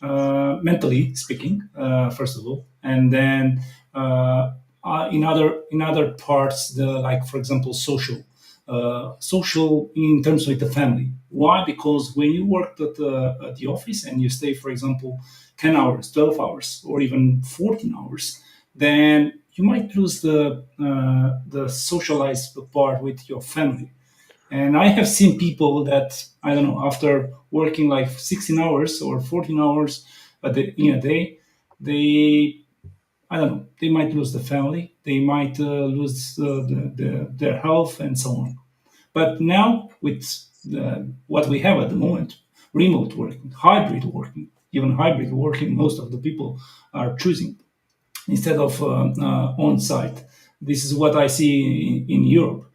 Mentally speaking, first of all, and then in other parts, like for example, social in terms with the family. Why? Because when you work at the office and you stay, for example, 10 hours, 12 hours, or even 14 hours, then you might lose the socialized part with your family. And I have seen people that, I don't know, after working like 16 hours or 14 hours in a day, I don't know, they might lose the family, they might lose their health and so on. But now with what we have at the moment, remote working, even hybrid working, most of the people are choosing instead of on-site. This is what I see in Europe,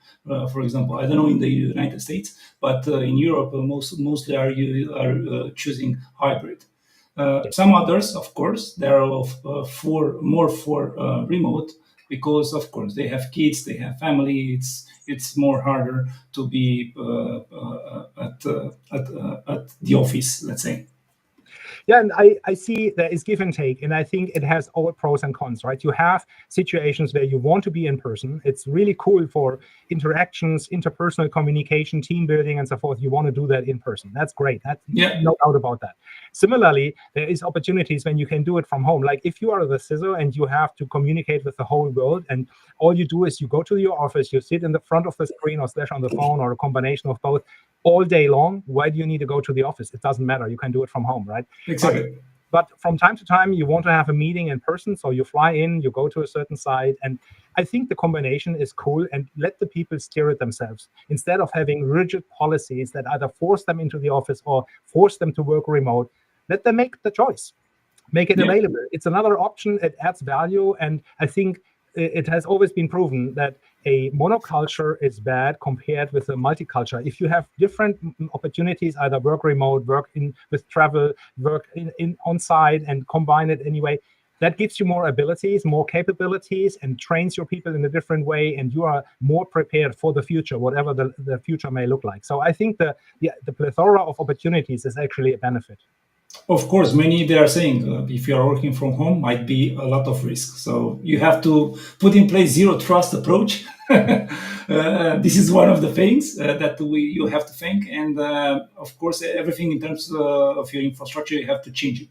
for example. I don't know in the United States, but in Europe, mostly are choosing hybrid. Some others, of course, they are more for remote, because of course they have kids, they have family. It's more harder to be at the office, let's say. Yeah, and I see there is give and take, and I think it has all pros and cons, right? You have situations where you want to be in person. It's really cool for interactions, interpersonal communication, team building, and so forth. You want to do that in person. That's great. That's no doubt about that. Similarly, there is opportunities when you can do it from home. Like if you are the CISO and you have to communicate with the whole world, and all you do is you go to your office, you sit in the front of the screen or / on the phone, or a combination of both, all day long. Why do you need to go to the office? It doesn't matter. You can do it from home, right? Exactly. But from time to time, you want to have a meeting in person. So you fly in, you go to a certain site. And I think the combination is cool, and let the people steer it themselves. Instead of having rigid policies that either force them into the office or force them to work remote, let them make the choice. Make it available. It's another option. It adds value. And I think it has always been proven that a monoculture is bad compared with a multiculture. If you have different opportunities, either work remote, work with travel, work in on-site, and combine it anyway, that gives you more abilities, more capabilities, and trains your people in a different way, and you are more prepared for the future, whatever the future may look like. So I think the plethora of opportunities is actually a benefit. Of course, many they are saying if you are working from home, might be a lot of risk. So you have to put in place zero trust approach. This is one of the things that you have to think, and of course, everything in terms of your infrastructure, you have to change it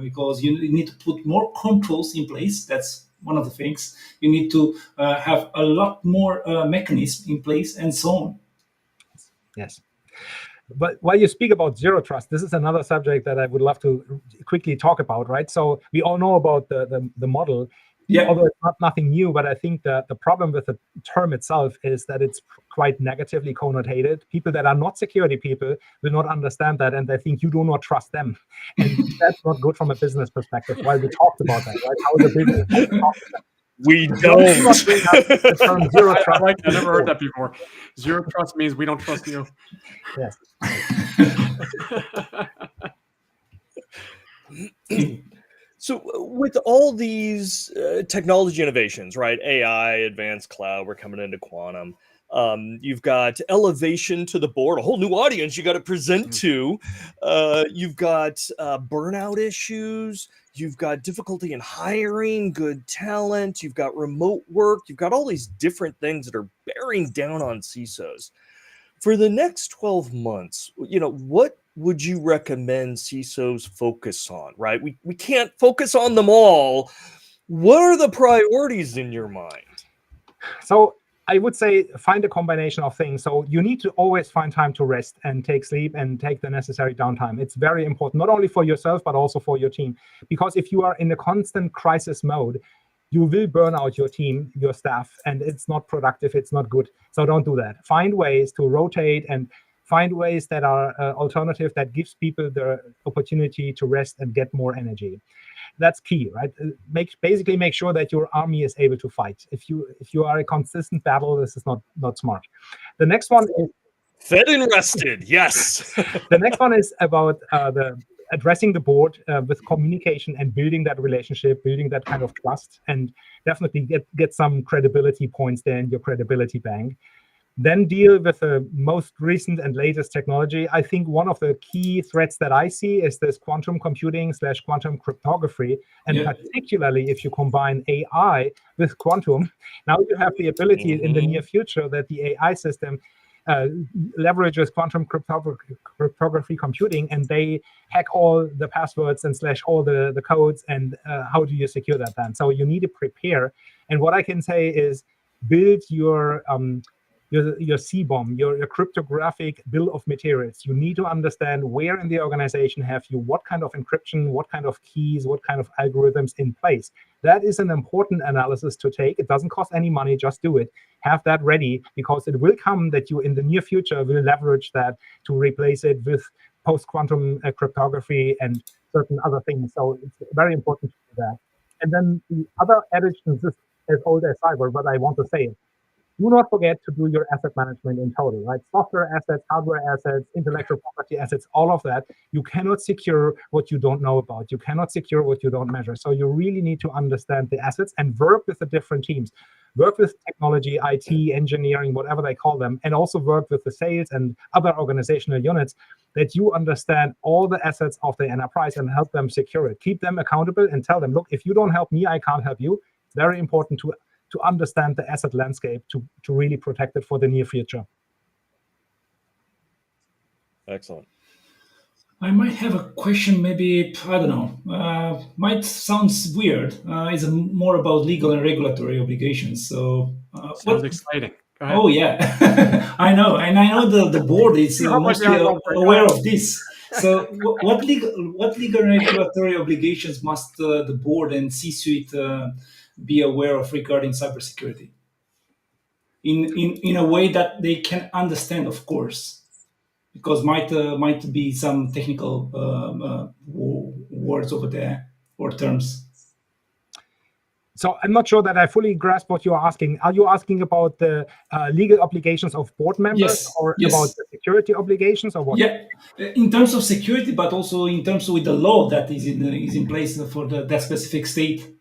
because you need to put more controls in place. That's one of the things. You need to have a lot more mechanisms in place, and so on. Yes. But while you speak about zero trust, this is another subject that I would love to quickly talk about, right? So we all know about the model, although it's nothing new, but I think that the problem with the term itself is that it's quite negatively connotated. People that are not security people will not understand that, and they think you do not trust them. And that's not good from a business perspective. While we talked about that, right? How the business talk to them. We Do don't. not bring up the term zero trust. I never heard that before. Zero trust means we don't trust you. Yes. So with all these technology innovations, right? AI, advanced cloud, we're coming into quantum. You've got elevation to the board, a whole new audience you got to present to. You've got burnout issues. You've got difficulty in hiring good talent. You've got remote work. You've got all these different things that are bearing down on CISOs. For the next 12 months, what would you recommend CISOs focus on, right? We can't focus on them all. What are the priorities in your mind? So I would say find a combination of things. So you need to always find time to rest and take sleep and take the necessary downtime. It's very important, not only for yourself, but also for your team. Because if you are in a constant crisis mode, you will burn out your team, your staff, and it's not productive, it's not good. So don't do that. Find ways to rotate and find ways that are alternative, that gives people the opportunity to rest and get more energy. That's key, right? Basically make sure that your army is able to fight. If you are a consistent battle, this is not smart. The next one is fed and rested. Yes. the next one is about addressing the board with communication and building that relationship, building that kind of trust, and definitely get some credibility points there in your credibility bank. Then deal with the most recent and latest technology. I think one of the key threats that I see is this quantum computing / quantum cryptography. And particularly if you combine AI with quantum, now you have the ability in the near future that the AI system leverages quantum cryptography computing, and they hack all the passwords and / all the codes. And how do you secure that then? So you need to prepare. And what I can say is build your CBOM, your cryptographic bill of materials. You need to understand where in the organization have you what kind of encryption, what kind of keys, what kind of algorithms in place. That is an important analysis to take. It doesn't cost any money, just do it. Have that ready, because it will come that you in the near future will leverage that to replace it with post-quantum cryptography and certain other things. So it's very important to do that. And then the other adage, and this is as old as cyber, but I want to say it. Do not forget to do your asset management in total, right? Software assets, hardware assets, intellectual property assets, all of that. You cannot secure what you don't know about. You cannot secure what you don't measure. So you really need to understand the assets and work with the different teams. Work with technology, IT, engineering, whatever they call them, and also work with the sales and other organizational units that you understand all the assets of the enterprise and help them secure it. Keep them accountable and tell them, look, if you don't help me, I can't help you. It's very important to understand the asset landscape to really protect it for the near future. Excellent. I might have a question, maybe, I don't know, might sounds weird. It's more about legal and regulatory obligations. So Sounds exciting. Go ahead. Oh yeah, I know, and I know the board is mostly aware of this. So, what legal and regulatory obligations must the board and C-suite be aware of regarding cybersecurity? In a way that they can understand, of course, because might be some technical words over there or terms. So I'm not sure that I fully grasp what you are asking. Are you asking about the legal obligations of board members, or about the security obligations, or what? Yeah, in terms of security, but also in terms with the law that is in place for that specific state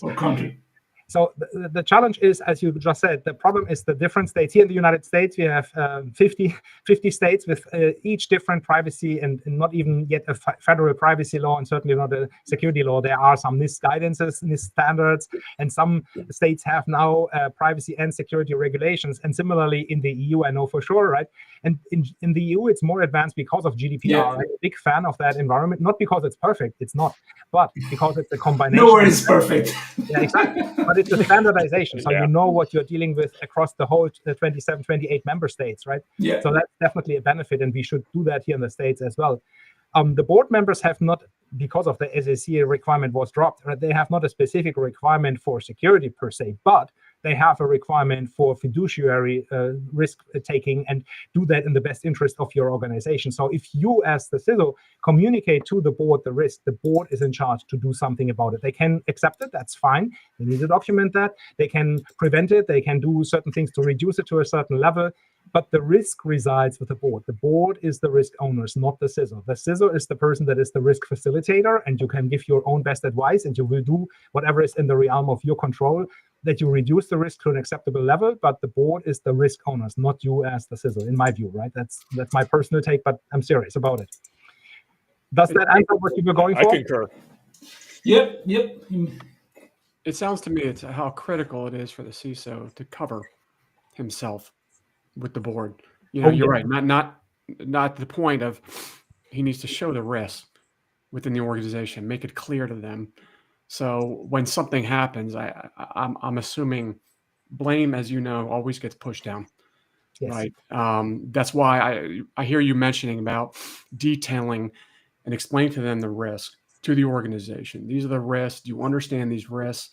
or country. So the challenge is, as you just said, the problem is the different states. Here in the United States, we have 50 states with each different privacy and not even yet a federal privacy law, and certainly not a security law. There are some NIST guidances, NIST standards, and some states have now privacy and security regulations. And similarly in the EU, I know for sure, right? And in the EU, it's more advanced because of GDPR. Yeah. I'm a big fan of that environment, not because it's perfect, it's not, but because it's a combination. Nowhere is perfect. Yeah, exactly. But it's a standardization, so you know what you're dealing with across the whole 27, 28 member states, right? Yeah. So that's definitely a benefit, and we should do that here in the States as well. The board members have not, because of the SEC requirement was dropped, right? They have not a specific requirement for security per se, but they have a requirement for fiduciary risk taking, and do that in the best interest of your organization. So if you, as the CISO, communicate to the board the risk, the board is in charge to do something about it. They can accept it, that's fine. They need to document that. They can prevent it. They can do certain things to reduce it to a certain level. But the risk resides with the board. The board is the risk owners, not the CISO. The CISO is the person that is the risk facilitator, and you can give your own best advice, and you will do whatever is in the realm of your control that you reduce the risk to an acceptable level. But the board is the risk owners, not you as the CISO, in my view, right? That's my personal take, but I'm serious about it. Does that answer what you were going for? I concur. Yep. It sounds to me it's how critical it is for the CISO to cover himself with the board. You know, you're right. Not the point of he needs to show the risk within the organization, make it clear to them. So when something happens, I'm assuming blame, as you know, always gets pushed down. Yes. Right. That's why I hear you mentioning about detailing and explaining to them the risk to the organization. These are the risks. You understand these risks.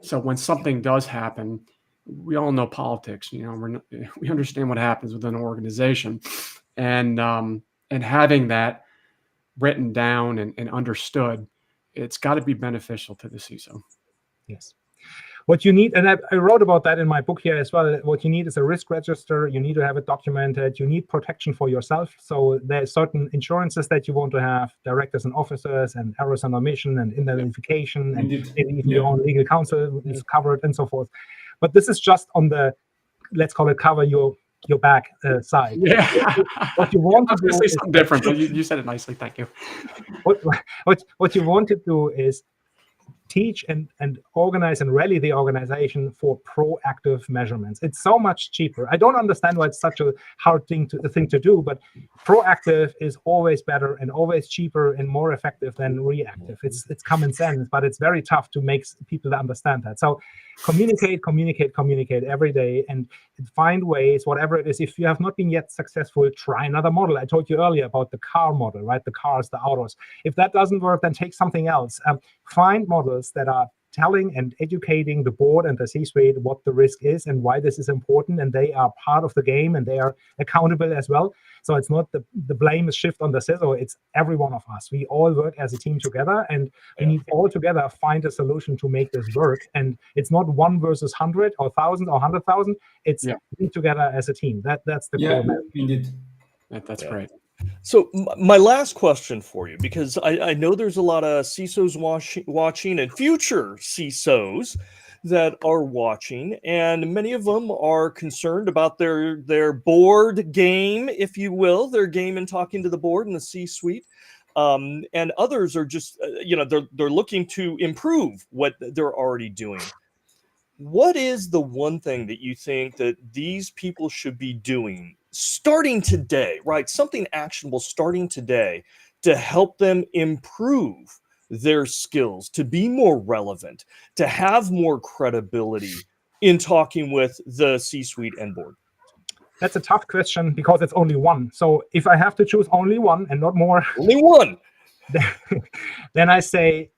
So when something does happen, we all know politics. You know, we understand what happens within an organization, and having that written down and understood, it's got to be beneficial to the CISO. Yes. What you need, and I wrote about that in my book here as well, what you need is a risk register. You need to have it documented. You need protection for yourself. So there's certain insurances that you want to have, directors and officers, and errors and omission, and indemnification, and Indeed. maybe even your own legal counsel is covered, and so forth. But this is just on the, let's call it, cover your back side. Yeah. What you want to do say is something different, but you said it nicely. Thank you. what you want to do is teach and organize and rally the organization for proactive measurements. It's so much cheaper. I don't understand why it's such a hard thing to do, but proactive is always better and always cheaper and more effective than reactive. It's common sense, but it's very tough to make people understand that. So communicate every day and find ways, whatever it is. If you have not been yet successful, try another model. I told you earlier about the car model, right? The cars, the autos. If that doesn't work, then take something else. Find models that are telling and educating the board and the C-suite what the risk is and why this is important, and they are part of the game and they are accountable as well. So it's not the blame is shift on the CISO, it's every one of us. We all work as a team together, and we need all together find a solution to make this work. And it's not 1 versus 100 or 1,000 or 100,000. It's we together as a team. That's the core message. Indeed. That's great. So my last question for you, because I know there's a lot of CISOs watching and future CISOs that are watching, and many of them are concerned about their board game, if you will, their game in talking to the board and the C-suite. And others are just, they're looking to improve what they're already doing. What is the one thing that you think that these people should be doing starting today, right? Something actionable starting today to help them improve their skills, to be more relevant, to have more credibility in talking with the C-suite and board? That's a tough question because it's only one. So if I have to choose only one and not more, only one, then I say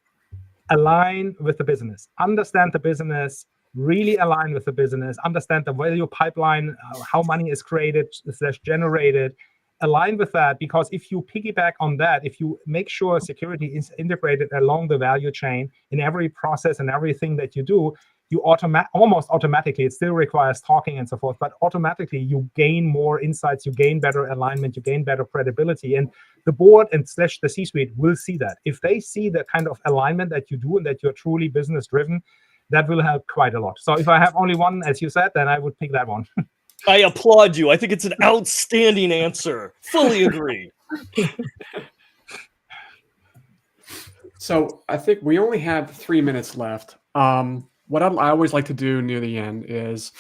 align with the business, understand the business, really align with the business, understand the value pipeline, how money is created / generated, align with that. Because if you piggyback on that, if you make sure security is integrated along the value chain in every process and everything that you do, you almost automatically, it still requires talking and so forth, but automatically you gain more insights, you gain better alignment, you gain better credibility. And the board and / the C-suite will see that. If they see the kind of alignment that you do and that you're truly business driven, that will help quite a lot. So if I have only one, as you said, then I would pick that one. I applaud you. I think it's an outstanding answer. Fully agree. So I think we only have 3 minutes left. What I always like to do near the end is,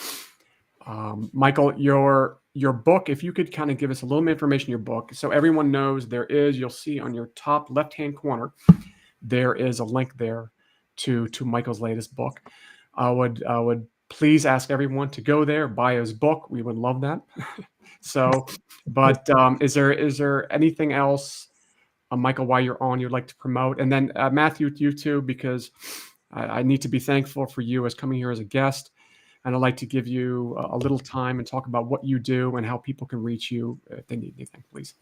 Michael, your book, if you could kind of give us a little more information in your book, so everyone knows you'll see on your top left-hand corner, there is a link there to Michael's latest book. I would please ask everyone to go there, buy his book. We would love that. So, but is there anything else, Michael, while you're on, you'd like to promote? And then Matthew, you too, because I need to be thankful for you as coming here as a guest. And I'd like to give you a little time and talk about what you do and how people can reach you if they need anything, please.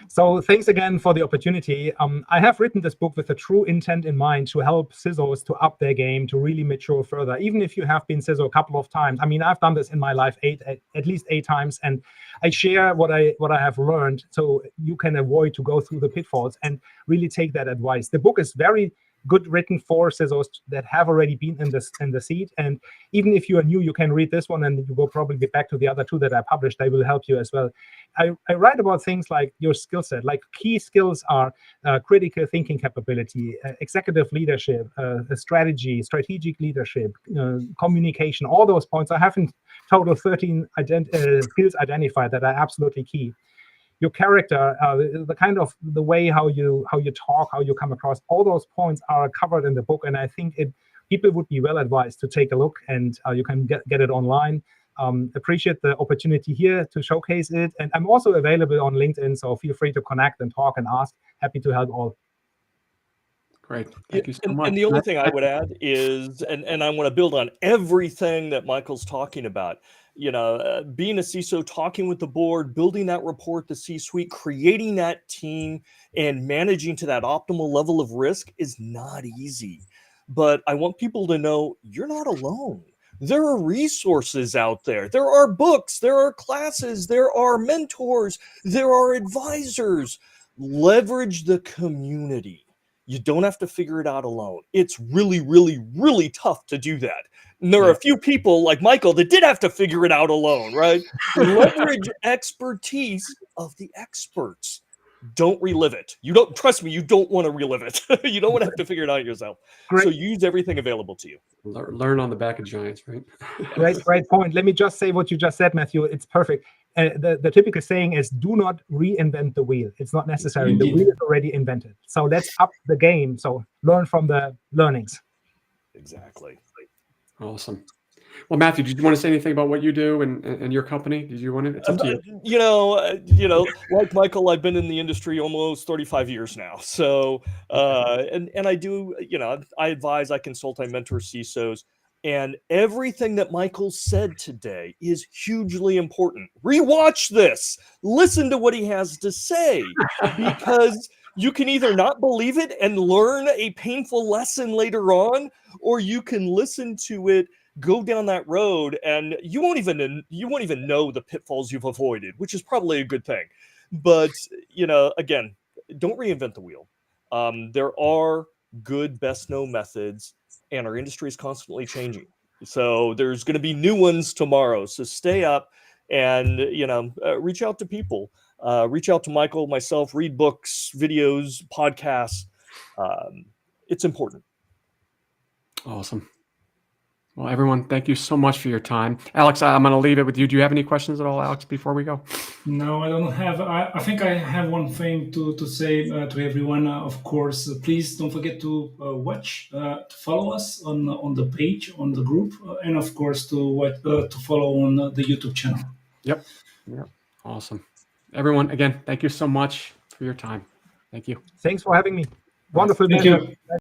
So thanks again for the opportunity. I have written this book with a true intent in mind to help CISOs to up their game, to really mature further. Even if you have been CISO a couple of times. I mean, I've done this in my life at least 8 times, and I share what I have learned so you can avoid to go through the pitfalls and really take that advice. The book is very good written for CISOs that have already been in the seat. And even if you are new, you can read this one and you will probably be back to the other 2 that I published. They will help you as well. I write about things like your skill set, like key skills are critical thinking capability, executive leadership, strategy, strategic leadership, communication, all those points. I have in total 13 skills identified that are absolutely key. Your character, the kind of the way how you talk, how you come across, all those points are covered in the book, and I think it people would be well advised to take a look, and you can get it online. Appreciate the opportunity here to showcase it. And I'm also available on LinkedIn, so feel free to connect and talk and ask. Happy to help all. Great. Thank you so much. And the only thing I would add is, and I want to build on everything that Michael's talking about, being a CISO, talking with the board, building that rapport, the C-suite, creating that team, and managing to that optimal level of risk is not easy. But I want people to know you're not alone. There are resources out there. There are books, there are classes, there are mentors, there are advisors. Leverage the community. You don't have to figure it out alone. It's really, really, really tough to do that. And there are a few people like Michael that did have to figure it out alone, right? Leverage expertise of the experts. Don't relive it. You don't, trust me, you don't want to relive it. You don't want to have to figure it out yourself. Great. So use everything available to you. Learn on the back of giants, right? Great point. Let me just say what you just said, Matthew. It's perfect. The typical saying is, do not reinvent the wheel. It's not necessary. Indeed. The wheel is already invented. So let's up the game. So learn from the learnings. Exactly. Awesome. Well, Matthew, did you want to say anything about what you do and your company? Did you want to? It's up to you. Like Michael, I've been in the industry almost 35 years now. So, and I do, I advise, I consult, I mentor CISOs. And everything that Michael said today is hugely important. Rewatch this. Listen to what he has to say, because you can either not believe it and learn a painful lesson later on, or you can listen to it, go down that road, and you won't even know the pitfalls you've avoided, which is probably a good thing. But again, don't reinvent the wheel. There are good, best known methods, and our industry is constantly changing. So there's going to be new ones tomorrow. So stay up and reach out to people. Reach out to Michael, myself. Read books, videos, podcasts. It's important. Awesome. Well, everyone, thank you so much for your time. Alex, I'm going to leave it with you. Do you have any questions at all, Alex, before we go? No, I don't have. I think I have one thing to say to everyone. Of course, please don't forget to watch, to follow us on the page, on the group, and of course to follow on the YouTube channel. Yep. Awesome. Everyone, again, thank you so much for your time. Thank you. Thanks for having me. Wonderful. Thank you.